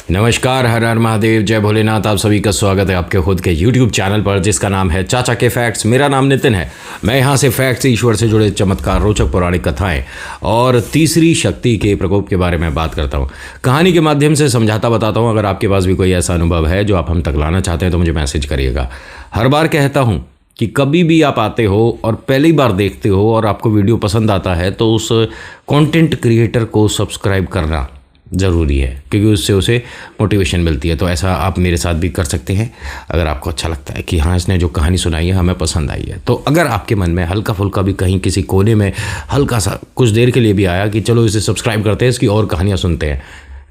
नमस्कार, हर हर महादेव, जय भोलेनाथ। आप सभी का स्वागत है आपके खुद के YouTube चैनल पर जिसका नाम है चाचा के फैक्ट्स। मेरा नाम नितिन है। मैं यहाँ से फैक्ट्स, ईश्वर से जुड़े चमत्कार, रोचक पौराणिक कथाएं और तीसरी शक्ति के प्रकोप के बारे में बात करता हूँ। कहानी के माध्यम से समझाता बताता हूँ। अगर आपके पास भी कोई ऐसा अनुभव है जो आप हम तक लाना चाहते हैं तो मुझे मैसेज करिएगा। हर बार कहता हूँ कि कभी भी आप आते हो और पहली बार देखते हो और आपको वीडियो पसंद आता है तो उस कंटेंट क्रिएटर को सब्सक्राइब करना ज़रूरी है, क्योंकि उससे उसे मोटिवेशन मिलती है। तो ऐसा आप मेरे साथ भी कर सकते हैं अगर आपको अच्छा लगता है कि हाँ, इसने जो कहानी सुनाई है हमें पसंद आई है। तो अगर आपके मन में हल्का फुल्का भी कहीं किसी कोने में हल्का सा कुछ देर के लिए भी आया कि चलो इसे सब्सक्राइब करते हैं, इसकी और कहानियाँ सुनते हैं,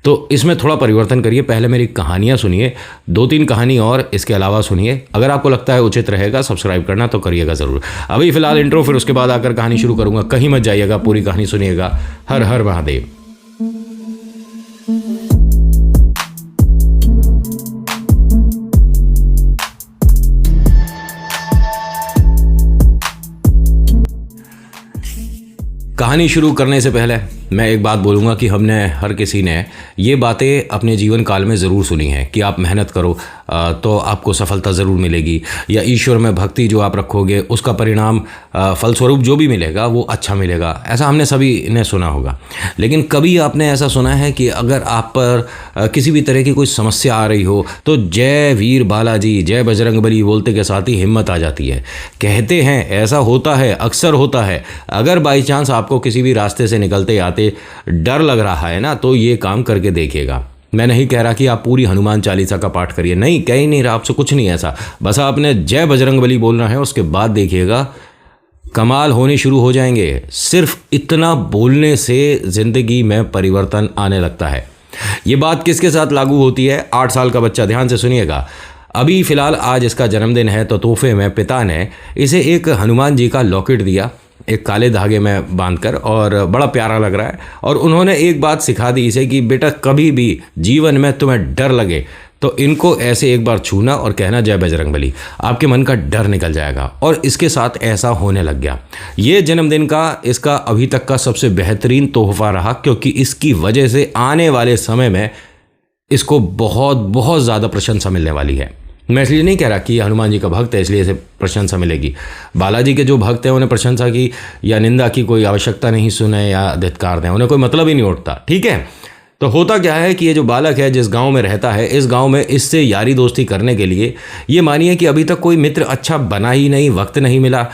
तो इसमें थोड़ा परिवर्तन करिए। पहले मेरी कहानियाँ सुनिए, 2-3 कहानी और इसके अलावा सुनिए। अगर आपको लगता है उचित रहेगा सब्सक्राइब करना तो करिएगा ज़रूर। अभी फ़िलहाल इंट्रो, फिर उसके बाद आकर कहानी शुरू करूँगा। कहीं मत जाइएगा, पूरी कहानी सुनिएगा। हर हर महादेव। कहानी शुरू करने से पहले मैं एक बात बोलूँगा कि हमने हर किसी ने ये बातें अपने जीवन काल में ज़रूर सुनी हैं कि आप मेहनत करो तो आपको सफलता ज़रूर मिलेगी, या ईश्वर में भक्ति जो आप रखोगे उसका परिणाम फलस्वरूप जो भी मिलेगा वो अच्छा मिलेगा। ऐसा हमने सभी ने सुना होगा। लेकिन कभी आपने ऐसा सुना है कि अगर आप पर किसी भी तरह की कोई समस्या आ रही हो तो जय वीर बालाजी, जय बजरंगबली बोलते के साथ ही हिम्मत आ जाती है। कहते हैं ऐसा होता है, अक्सर होता है। अगर बाई चांस आपको किसी भी रास्ते से निकलते आते डर लग रहा है ना, तो ये काम करके देखिएगा। मैं नहीं कह रहा कि आप पूरी हनुमान चालीसा का पाठ करिए, नहीं, कह ही नहीं रहा आपसे कुछ नहीं ऐसा। बस आपने जय बजरंगबली बोलना है, उसके बाद देखिएगा कमाल होने शुरू हो जाएंगे। सिर्फ इतना बोलने से जिंदगी में परिवर्तन आने लगता है। ये बात किसके साथ लागू होती है? 8 साल का बच्चा, ध्यान से सुनिएगा। अभी फ़िलहाल आज इसका जन्मदिन है तो तोहफे में पिता ने इसे एक हनुमान जी का लॉकेट दिया, एक काले धागे में बांधकर, और बड़ा प्यारा लग रहा है। और उन्होंने एक बात सिखा दी इसे कि बेटा, कभी भी जीवन में तुम्हें डर लगे तो इनको ऐसे एक बार छूना और कहना जय बजरंगबली, आपके मन का डर निकल जाएगा। और इसके साथ ऐसा होने लग गया। ये जन्मदिन का इसका अभी तक का सबसे बेहतरीन तोहफा रहा, क्योंकि इसकी वजह से आने वाले समय में इसको बहुत बहुत ज़्यादा प्रशंसा मिलने वाली है। मैं इसलिए नहीं कह रहा कि हनुमान जी का भक्त है इसलिए इसे प्रशंसा मिलेगी। बालाजी के जो भक्त हैं उन्हें प्रशंसा की या निंदा की कोई आवश्यकता नहीं, सुने या धिक्कार दें, उन्हें कोई मतलब ही नहीं उठता। ठीक है, तो होता क्या है कि ये जो बालक है जिस गांव में रहता है, इस गांव में इससे यारी दोस्ती करने के लिए ये मानिए कि अभी तक कोई मित्र अच्छा बना ही नहीं, वक्त नहीं मिला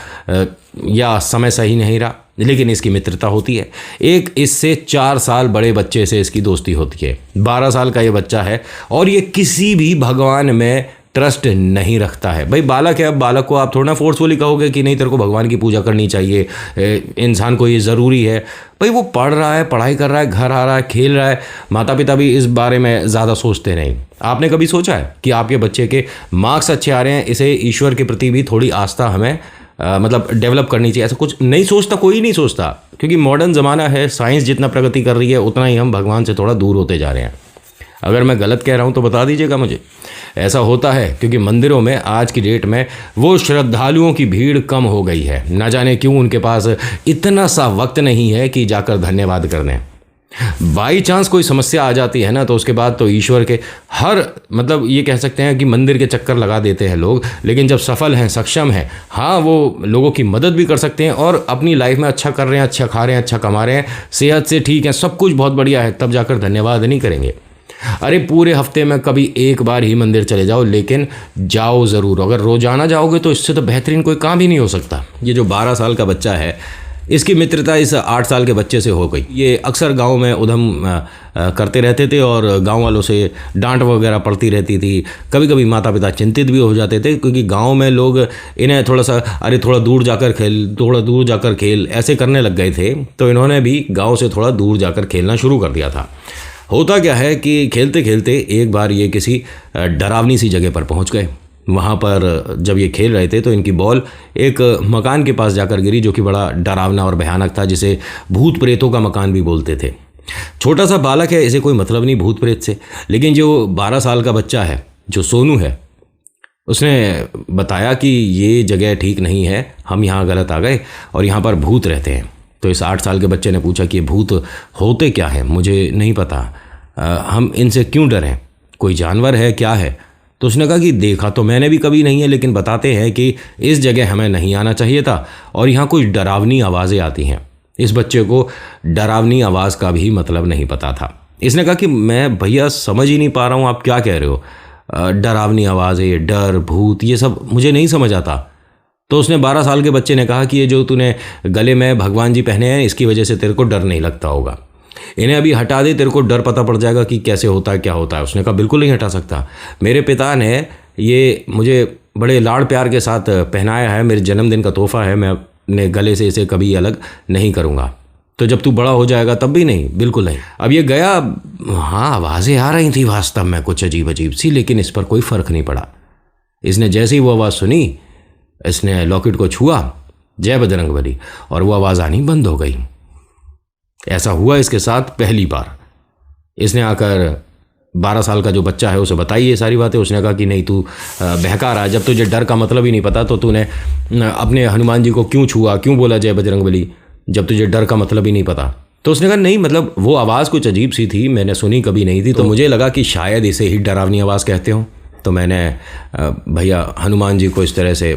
या समय सही नहीं रहा, लेकिन इसकी मित्रता होती है। एक इससे 4 साल बड़े बच्चे से इसकी दोस्ती होती है। 12 साल का ये बच्चा है और ये किसी भी भगवान में ट्रस्ट नहीं रखता है। भाई बालक है, अब बालक को आप थोड़ा ना फोर्सफुली कहोगे कि नहीं तेरे को भगवान की पूजा करनी चाहिए, इंसान को ये ज़रूरी है। भाई वो पढ़ रहा है, पढ़ाई कर रहा है, घर आ रहा है, खेल रहा है। माता पिता भी इस बारे में ज़्यादा सोचते नहीं। आपने कभी सोचा है कि आपके बच्चे के मार्क्स अच्छे आ रहे हैं, इसे ईश्वर के प्रति भी थोड़ी आस्था हमें मतलब डेवलप करनी चाहिए? ऐसा कुछ नहीं सोचता, कोई नहीं सोचता, क्योंकि मॉडर्न ज़माना है। साइंस जितना प्रगति कर रही है उतना ही हम भगवान से थोड़ा दूर होते जा रहे हैं। अगर मैं गलत कह रहा हूं तो बता दीजिएगा मुझे। ऐसा होता है क्योंकि मंदिरों में आज की डेट में वो श्रद्धालुओं की भीड़ कम हो गई है। ना जाने क्यों उनके पास इतना सा वक्त नहीं है कि जाकर धन्यवाद कर दें। बाई चांस कोई समस्या आ जाती है ना, तो उसके बाद तो ईश्वर के हर मतलब ये कह सकते हैं कि मंदिर के चक्कर लगा देते हैं लोग। लेकिन जब सफल हैं, सक्षम हैं, हाँ, वो लोगों की मदद भी कर सकते हैं और अपनी लाइफ में अच्छा कर रहे हैं, अच्छा खा रहे हैं, अच्छा कमा रहे हैं, सेहत से ठीक है, सब कुछ बहुत बढ़िया है, तब जाकर धन्यवाद नहीं करेंगे। अरे पूरे हफ्ते में कभी एक बार ही मंदिर चले जाओ, लेकिन जाओ ज़रूर। अगर रोज़ाना जाओगे तो इससे तो बेहतरीन कोई काम ही नहीं हो सकता। ये जो 12 साल का बच्चा है, इसकी मित्रता इस 8 साल के बच्चे से हो गई। ये अक्सर गांव में उधम करते रहते थे और गांव वालों से डांट वगैरह पड़ती रहती थी। कभी कभी माता पिता चिंतित भी हो जाते थे, क्योंकि गांव में लोग इन्हें थोड़ा सा अरे थोड़ा दूर जाकर खेल, थोड़ा दूर जाकर खेल ऐसे करने लग गए थे। तो इन्होंने भी गाँव से थोड़ा दूर जाकर खेलना शुरू कर दिया था। होता क्या है कि खेलते खेलते एक बार ये किसी डरावनी सी जगह पर पहुंच गए। वहाँ पर जब ये खेल रहे थे तो इनकी बॉल एक मकान के पास जाकर गिरी, जो कि बड़ा डरावना और भयानक था, जिसे भूत प्रेतों का मकान भी बोलते थे। छोटा सा बालक है, इसे कोई मतलब नहीं भूत प्रेत से। लेकिन जो 12 साल का बच्चा है, जो सोनू है, उसने बताया कि ये जगह ठीक नहीं है, हम यहाँ गलत आ गए और यहाँ पर भूत रहते हैं। तो इस 8 साल के बच्चे ने पूछा कि ये भूत होते क्या है, मुझे नहीं पता, हम इनसे क्यों डरें? कोई जानवर है, क्या है? तो उसने कहा कि देखा तो मैंने भी कभी नहीं है, लेकिन बताते हैं कि इस जगह हमें नहीं आना चाहिए था और यहाँ कुछ डरावनी आवाज़ें आती हैं। इस बच्चे को डरावनी आवाज़ का भी मतलब नहीं पता था। इसने कहा कि मैं भैया समझ ही नहीं पा रहा हूँ, आप क्या कह रहे हो? डरावनी आवाज़ें, डर, भूत, ये सब मुझे नहीं समझ आता। तो उसने 12 साल के बच्चे ने कहा कि ये जो तूने गले में भगवान जी पहने हैं, इसकी वजह से तेरे को डर नहीं लगता होगा। इन्हें अभी हटा दे, तेरे को डर पता पड़ जाएगा कि कैसे होता है, क्या होता है। उसने कहा बिल्कुल नहीं हटा सकता, मेरे पिता ने ये मुझे बड़े लाड़ प्यार के साथ पहनाया है, मेरे जन्मदिन का तोहफा है, मैं अपने गले से इसे कभी अलग नहीं करूँगा। तो जब तू बड़ा हो जाएगा तब भी नहीं, बिल्कुल नहीं। अब ये गया, हाँ आवाज़ें आ रही थी वास्तव में कुछ अजीब अजीब सी, लेकिन इस पर कोई फ़र्क नहीं पड़ा। इसने जैसे ही वो आवाज़ सुनी, इसने लॉकेट को छुआ, जय बजरंगबली, और वो आवाज़ आनी बंद हो गई। ऐसा हुआ इसके साथ पहली बार। इसने आकर 12 साल का जो बच्चा है उसे बताई ये सारी बातें। उसने कहा कि नहीं, तू बहका रहा है, जब तुझे डर का मतलब ही नहीं पता तो तूने अपने हनुमान जी को क्यों छुआ, क्यों बोला जय बजरंगबली, जब तुझे डर का मतलब ही नहीं पता। तो उसने कहा नहीं, मतलब वो आवाज़ कुछ अजीब सी थी, मैंने सुनी कभी नहीं थी, तो मुझे लगा कि शायद इसे ही डरावनी आवाज़ कहते हो। तो मैंने भैया हनुमान जी को इस तरह से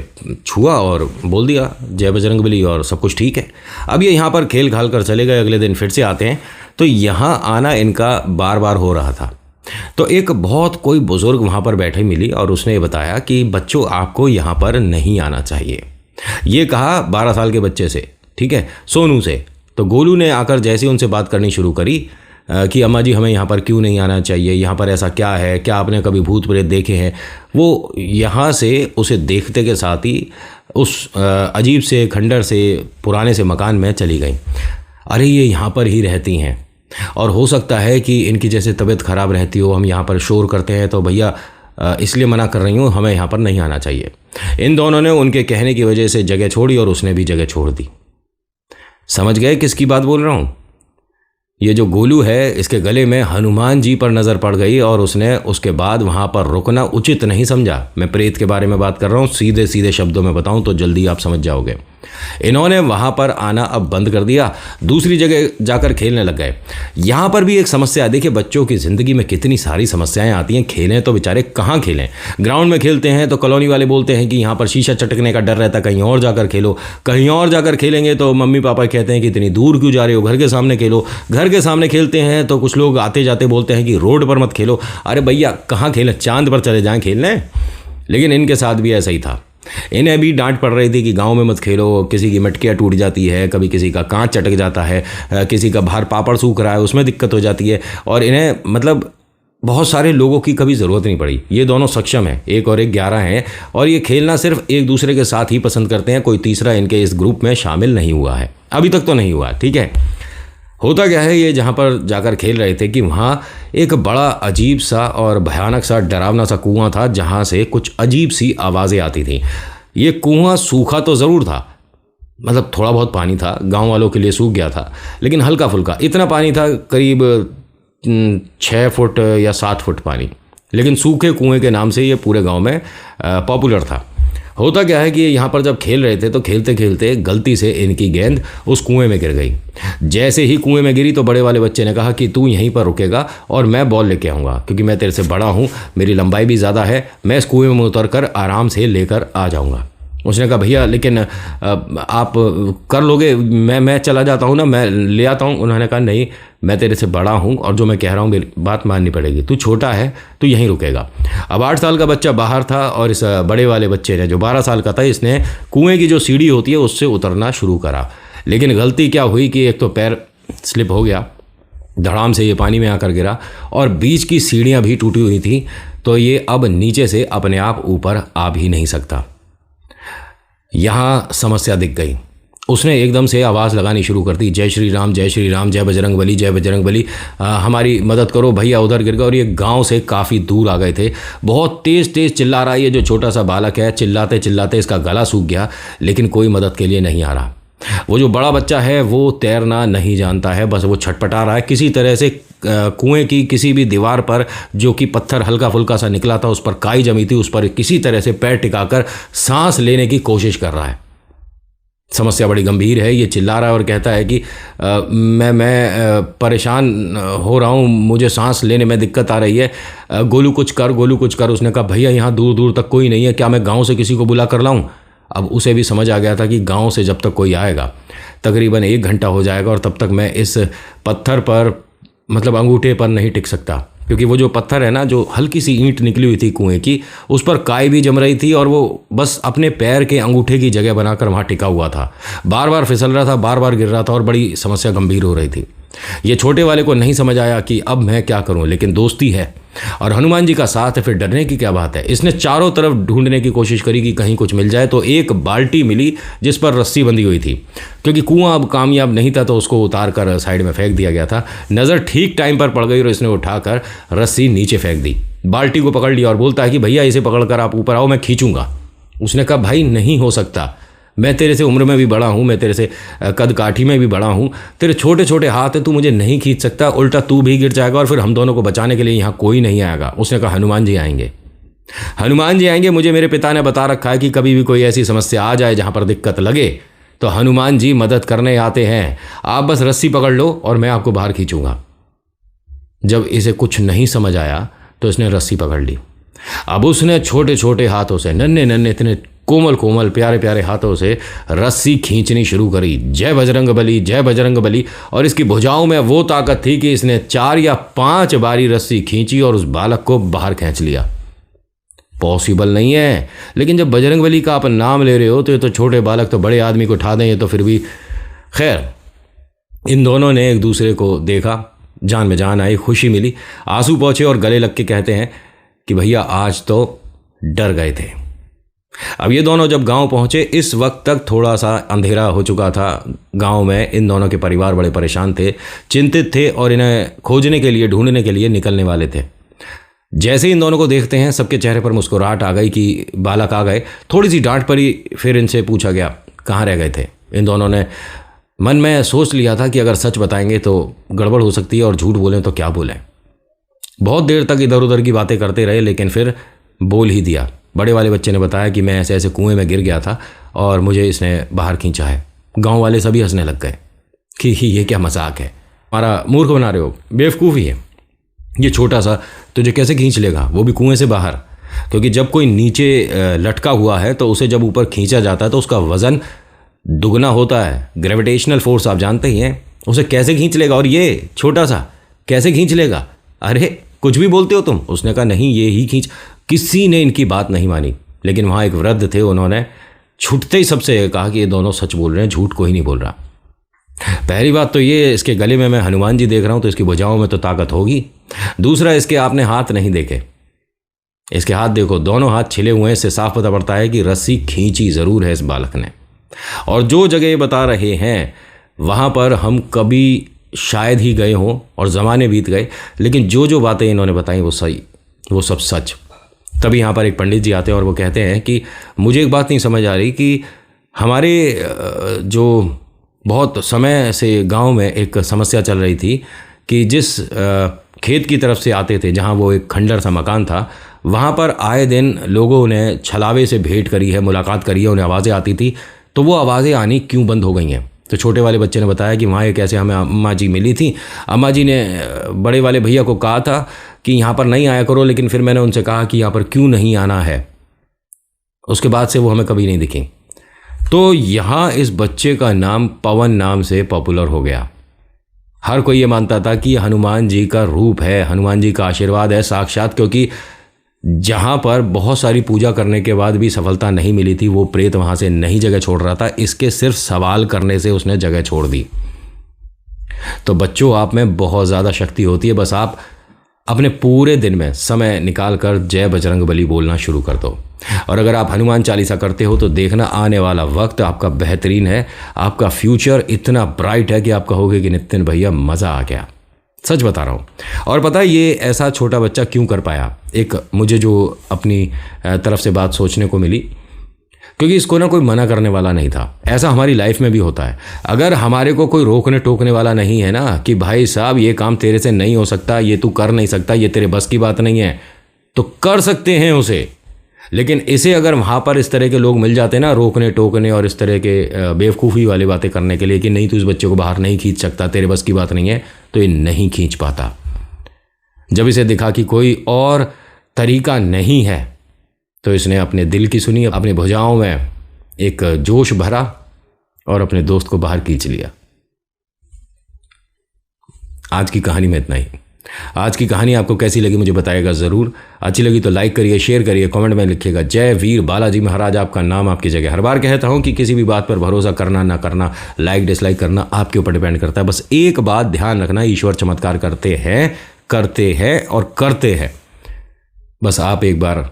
छुआ और बोल दिया जय बजरंगबली, और सब कुछ ठीक है। अब ये यहाँ पर खेल खाल कर चले गए। अगले दिन फिर से आते हैं, तो यहाँ आना इनका बार बार हो रहा था। तो एक बहुत कोई बुज़ुर्ग वहाँ पर बैठे मिली और उसने ये बताया कि बच्चों, आपको यहाँ पर नहीं आना चाहिए। ये कहा 12 साल के बच्चे से, ठीक है, सोनू से। तो गोलू ने आकर जैसे उनसे बात करनी शुरू करी कि अम्मा जी हमें यहाँ पर क्यों नहीं आना चाहिए, यहाँ पर ऐसा क्या है, क्या आपने कभी भूत प्रेत देखे हैं? वो यहाँ से उसे देखते के साथ ही उस अजीब से खंडर से पुराने से मकान में चली गई। अरे ये यहाँ पर ही रहती हैं और हो सकता है कि इनकी जैसे तबीयत ख़राब रहती हो, हम यहाँ पर शोर करते हैं, तो भैया इसलिए मना कर रही हूँ, हमें यहाँ पर नहीं आना चाहिए। इन दोनों ने उनके कहने की वजह से जगह छोड़ी और उसने भी जगह छोड़ दी। समझ गए किसकी बात बोल रहा हूँ? ये जो गोलू है, इसके गले में हनुमान जी पर नज़र पड़ गई और उसने उसके बाद वहाँ पर रुकना उचित नहीं समझा। मैं प्रेत के बारे में बात कर रहा हूँ, सीधे सीधे शब्दों में बताऊँ तो जल्दी आप समझ जाओगे। इन्होंने वहाँ पर आना अब बंद कर दिया, दूसरी जगह जाकर खेलने लग गए। यहाँ पर भी एक समस्या, देखिए बच्चों की ज़िंदगी में कितनी सारी समस्याएं आती हैं। खेलें तो बेचारे कहाँ खेलें, ग्राउंड में खेलते हैं तो कॉलोनी वाले बोलते हैं कि यहाँ पर शीशा चटकने का डर रहता है, कहीं और जाकर खेलो। कहीं और जाकर खेलेंगे तो मम्मी पापा कहते हैं कि इतनी दूर क्यों जा रहे हो, घर के सामने खेलो। घर के सामने खेलते हैं तो कुछ लोग आते जाते बोलते हैं कि रोड पर मत खेलो। अरे भैया कहाँ खेलें, चांद पर चले जाएँ खेलने। लेकिन इनके साथ भी ऐसा ही था। इन्हें भी डांट पड़ रही थी कि गांव में मत खेलो, किसी की मटकियाँ टूट जाती है, कभी किसी का कांच चटक जाता है, किसी का बाहर पापड़ सूख रहा है उसमें दिक्कत हो जाती है। और इन्हें मतलब बहुत सारे लोगों की कभी ज़रूरत नहीं पड़ी। ये दोनों सक्षम हैं, 1 और 1 11 हैं, और ये खेलना सिर्फ एक दूसरे के साथ ही पसंद करते हैं। कोई तीसरा इनके इस ग्रुप में शामिल नहीं हुआ है, अभी तक तो नहीं हुआ, ठीक है। होता क्या है, ये जहाँ पर जाकर खेल रहे थे कि वहाँ एक बड़ा अजीब सा और भयानक सा डरावना सा कुआं था, जहाँ से कुछ अजीब सी आवाज़ें आती थी। ये कुआं सूखा तो ज़रूर था, मतलब थोड़ा बहुत पानी था, गांव वालों के लिए सूख गया था, लेकिन हल्का फुल्का इतना पानी था, करीब 6 फुट या 7 फुट पानी। लेकिन सूखे कुएं के नाम से ये पूरे गांव में पॉपुलर था। होता क्या है कि यहाँ पर जब खेल रहे थे तो खेलते खेलते गलती से इनकी गेंद उस कुएं में गिर गई। जैसे ही कुएं में गिरी तो बड़े वाले बच्चे ने कहा कि तू यहीं पर रुकेगा और मैं बॉल लेके आऊँगा, क्योंकि मैं तेरे से बड़ा हूँ, मेरी लंबाई भी ज़्यादा है, मैं इस कुएं में उतर कर आराम से लेकर आ जाऊँगा। उसने कहा भैया लेकिन आप कर लोगे, मैं चला जाता हूँ ना, मैं ले आता हूँ। उन्होंने कहा नहीं, मैं तेरे से बड़ा हूँ और जो मैं कह रहा हूँ मेरी बात माननी पड़ेगी, तू छोटा है, तू यहीं रुकेगा। अब 8 साल का बच्चा बाहर था और इस बड़े वाले बच्चे ने जो 12 साल का था, इसने कुएं की जो सीढ़ी होती है उससे उतरना शुरू करा। लेकिन गलती क्या हुई कि एक तो पैर स्लिप हो गया, धड़ाम से ये पानी में आकर गिरा, और बीच की सीढ़ियाँ भी टूटी हुई थी, तो ये अब नीचे से अपने आप ऊपर आ भी नहीं सकता। यहाँ समस्या दिख गई। उसने एकदम से आवाज़ लगानी शुरू कर दी, जय श्री राम, जय श्री राम, जय बजरंगबली, जय बजरंगबली, हमारी मदद करो भैया, उधर गिर गया। और ये गांव से काफ़ी दूर आ गए थे। बहुत तेज़ तेज़ चिल्ला रहा है ये जो छोटा सा बालक है, चिल्लाते चिल्लाते इसका गला सूख गया, लेकिन कोई मदद के लिए नहीं आ रहा। वो जो बड़ा बच्चा है वो तैरना नहीं जानता है, बस वो छटपटा रहा है। किसी तरह से कुएं की किसी भी दीवार पर जो कि पत्थर हल्का फुल्का सा निकला था, उस पर काई जमी थी, उस पर किसी तरह से पैर टिकाकर सांस लेने की कोशिश कर रहा है। समस्या बड़ी गंभीर है। ये चिल्ला रहा है और कहता है कि मैं परेशान हो रहा हूँ, मुझे सांस लेने में दिक्कत आ रही है, गोलू कुछ कर, गोलू कुछ कर। उसने कहा भैया यहाँ दूर दूर तक कोई नहीं है, क्या मैं गांव से किसी को बुला कर लाऊं? अब उसे भी समझ आ गया था कि गांव से जब तक कोई आएगा तकरीबन 1 घंटा हो जाएगा और तब तक मैं इस पत्थर पर, मतलब अंगूठे पर नहीं टिक सकता, क्योंकि वो जो पत्थर है ना, जो हल्की सी ईंट निकली हुई थी कुएं की, उस पर काई भी जम रही थी और वो बस अपने पैर के अंगूठे की जगह बनाकर वहाँ टिका हुआ था। बार बार फिसल रहा था, बार बार गिर रहा था और बड़ी समस्या गंभीर हो रही थी। ये छोटे वाले को नहीं समझ आया कि अब मैं क्या करूं, लेकिन दोस्ती है और हनुमान जी का साथ है, फिर डरने की क्या बात है। इसने चारों तरफ ढूंढने की कोशिश करी कि कहीं कुछ मिल जाए, तो एक बाल्टी मिली जिस पर रस्सी बंधी हुई थी। क्योंकि कुआं अब कामयाब नहीं था तो उसको उतार कर साइड में फेंक दिया गया था। नज़र ठीक टाइम पर पड़ गई और इसने उठाकर रस्सी नीचे फेंक दी, बाल्टी को पकड़ लिया और बोलता है कि भैया इसे पकड़कर आप ऊपर आओ, मैं खींचूंगा। उसने कहा भाई नहीं हो सकता, मैं तेरे से उम्र में भी बड़ा हूँ, मैं तेरे से कद काठी में भी बड़ा हूँ, तेरे छोटे छोटे हाथ हैं, तू मुझे नहीं खींच सकता, उल्टा तू भी गिर जाएगा और फिर हम दोनों को बचाने के लिए यहाँ कोई नहीं आएगा। उसने कहा हनुमान जी आएंगे, हनुमान जी आएंगे, मुझे मेरे पिता ने बता रखा है कि कभी भी कोई ऐसी समस्या आ जाए जहाँ पर दिक्कत लगे तो हनुमान जी मदद करने आते हैं, आप बस रस्सी पकड़ लो और मैं आपको बाहर खींचूंगा। जब इसे कुछ नहीं समझ आया तो इसने रस्सी पकड़ ली। अब उसने छोटे छोटे हाथों से, नन्हे नन्हे इतने कोमल कोमल प्यारे प्यारे हाथों से रस्सी खींचनी शुरू करी। जय बजरंग बली, जय बजरंग बली। और इसकी भुजाओं में वो ताकत थी कि इसने 4 या 5 बारी रस्सी खींची और उस बालक को बाहर खींच लिया। पॉसिबल नहीं है, लेकिन जब बजरंग बली का आप नाम ले रहे हो तो ये तो छोटे बालक तो बड़े आदमी को उठा दें, ये तो फिर भी। खैर, इन दोनों ने एक दूसरे को देखा, जान में जान आई, खुशी मिली, आंसू पहुंचे और गले लग के कहते हैं कि भैया आज तो डर गए थे। अब ये दोनों जब गांव पहुंचे, इस वक्त तक थोड़ा सा अंधेरा हो चुका था गांव में। इन दोनों के परिवार बड़े परेशान थे, चिंतित थे और इन्हें खोजने के लिए, ढूंढने के लिए निकलने वाले थे। जैसे इन दोनों को देखते हैं सबके चेहरे पर मुस्कुराहट आ गई कि बालक आ गए। थोड़ी सी डांट पड़ी, फिर इनसे पूछा गया कहाँ रह गए थे। इन दोनों ने मन में सोच लिया था कि अगर सच बताएंगे तो गड़बड़ हो सकती है और झूठ बोलें तो क्या बोलें। बहुत देर तक इधर उधर की बातें करते रहे, लेकिन फिर बोल ही दिया। बड़े वाले बच्चे ने बताया कि मैं ऐसे ऐसे कुएं में गिर गया था और मुझे इसने बाहर खींचा है। गांव वाले सभी हंसने लग गए कि ये क्या मजाक है, हमारा मूर्ख बना रहे हो, बेवकूफ़ी है, ये छोटा सा तुझे कैसे खींच लेगा, वो भी कुएं से बाहर। क्योंकि जब कोई नीचे लटका हुआ है तो उसे जब ऊपर खींचा जाता है तो उसका वज़न दुगना होता है। ग्रेविटेशनल फोर्स आप जानते ही हैं, उसे कैसे खींच लेगा, और ये छोटा सा कैसे खींच लेगा। अरे कुछ भी बोलते हो तुम। उसने कहा नहीं, ये ही खींच। किसी ने इनकी बात नहीं मानी, लेकिन वहाँ एक वृद्ध थे, उन्होंने छुटते ही सबसे कहा कि ये दोनों सच बोल रहे हैं, झूठ कोई नहीं बोल रहा। पहली बात तो ये, इसके गले में मैं हनुमान जी देख रहा हूँ तो इसकी भुजाओं में तो ताकत होगी। दूसरा, इसके आपने हाथ नहीं देखे, इसके हाथ देखो, दोनों हाथ छिले हुए हैं। इससे साफ पता पड़ता है कि रस्सी खींची ज़रूर है इस बालक ने। और जो जगह ये बता रहे हैं वहाँ पर हम कभी शायद ही गए हों और ज़माने बीत गए, लेकिन जो जो बातें इन्होंने बताई वो सही, वो सब सच। तभी यहाँ पर एक पंडित जी आते हैं और वो कहते हैं कि मुझे एक बात नहीं समझ आ रही कि हमारे जो बहुत समय से गांव में एक समस्या चल रही थी कि जिस खेत की तरफ से आते थे, जहाँ वो एक खंडर सा मकान था, वहाँ पर आए दिन लोगों ने छलावे से भेंट करी है, मुलाकात करी है, उन्हें आवाज़ें आती थी, तो वो आवाज़ें आनी क्यों बंद हो गई हैं। तो छोटे वाले बच्चे ने बताया कि वहाँ एक ऐसे हमें अम्मा जी मिली थी। अम्मा जी ने बड़े वाले भैया को कहा था कि यहाँ पर नहीं आया करो, लेकिन फिर मैंने उनसे कहा कि यहाँ पर क्यों नहीं आना है। उसके बाद से वो हमें कभी नहीं दिखी। तो यहाँ इस बच्चे का नाम पवन नाम से पॉपुलर हो गया। हर कोई ये मानता था कि हनुमान जी का रूप है, हनुमान जी का आशीर्वाद है साक्षात, क्योंकि जहाँ पर बहुत सारी पूजा करने के बाद भी सफलता नहीं मिली थी, वो प्रेत वहाँ से नहीं जगह छोड़ रहा था। इसके सिर्फ सवाल करने से उसने जगह छोड़ दी। तो बच्चों, आप में बहुत ज़्यादा शक्ति होती है, बस आप अपने पूरे दिन में समय निकाल कर जय बजरंग बली बोलना शुरू कर दो। और अगर आप हनुमान चालीसा करते हो तो देखना आने वाला वक्त आपका बेहतरीन है, आपका फ्यूचर इतना ब्राइट है कि आप कहोगे कि नितिन भैया मज़ा आ गया। सच बता रहा हूँ। और पता है ये ऐसा छोटा बच्चा क्यों कर पाया? एक मुझे जो अपनी तरफ से बात सोचने को मिली, क्योंकि इसको ना कोई मना करने वाला नहीं था। ऐसा हमारी लाइफ में भी होता है। अगर हमारे को कोई रोकने टोकने वाला नहीं है ना कि भाई साहब ये काम तेरे से नहीं हो सकता, ये तू कर नहीं सकता, ये तेरे बस की बात नहीं है, तो कर सकते हैं उसे। लेकिन इसे अगर वहाँ पर इस तरह के लोग मिल जाते ना रोकने टोकने और इस तरह के बेवकूफ़ी वाली बातें करने के लिए कि नहीं तू इस बच्चे को बाहर नहीं खींच सकता, तेरे बस की बात नहीं है, तो ये नहीं खींच पाता। जब इसे दिखा कि कोई और तरीका नहीं है तो इसने अपने दिल की सुनी, अपनी भुजाओं में एक जोश भरा और अपने दोस्त को बाहर खींच लिया। आज की कहानी में इतना ही। आज की कहानी आपको कैसी लगी मुझे बताइएगा ज़रूर। अच्छी लगी तो लाइक करिए, शेयर करिए, कमेंट में लिखिएगा जय वीर बालाजी महाराज, आपका नाम आपकी जगह। हर बार कहता हूं कि किसी भी बात पर भरोसा करना ना करना, लाइक डिसलाइक करना आपके ऊपर डिपेंड करता है। बस एक बात ध्यान रखना, ईश्वर चमत्कार करते हैं और करते हैं। बस आप एक बार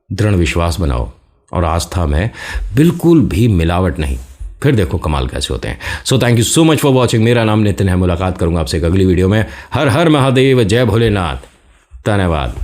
दृढ़ विश्वास बनाओ और आस्था में बिल्कुल भी मिलावट नहीं, फिर देखो कमाल कैसे होते हैं। So thank you so much for watching. मेरा नाम नितिन है, मुलाकात करूंगा आपसे एक अगली वीडियो में। हर हर महादेव, जय भोलेनाथ, धन्यवाद।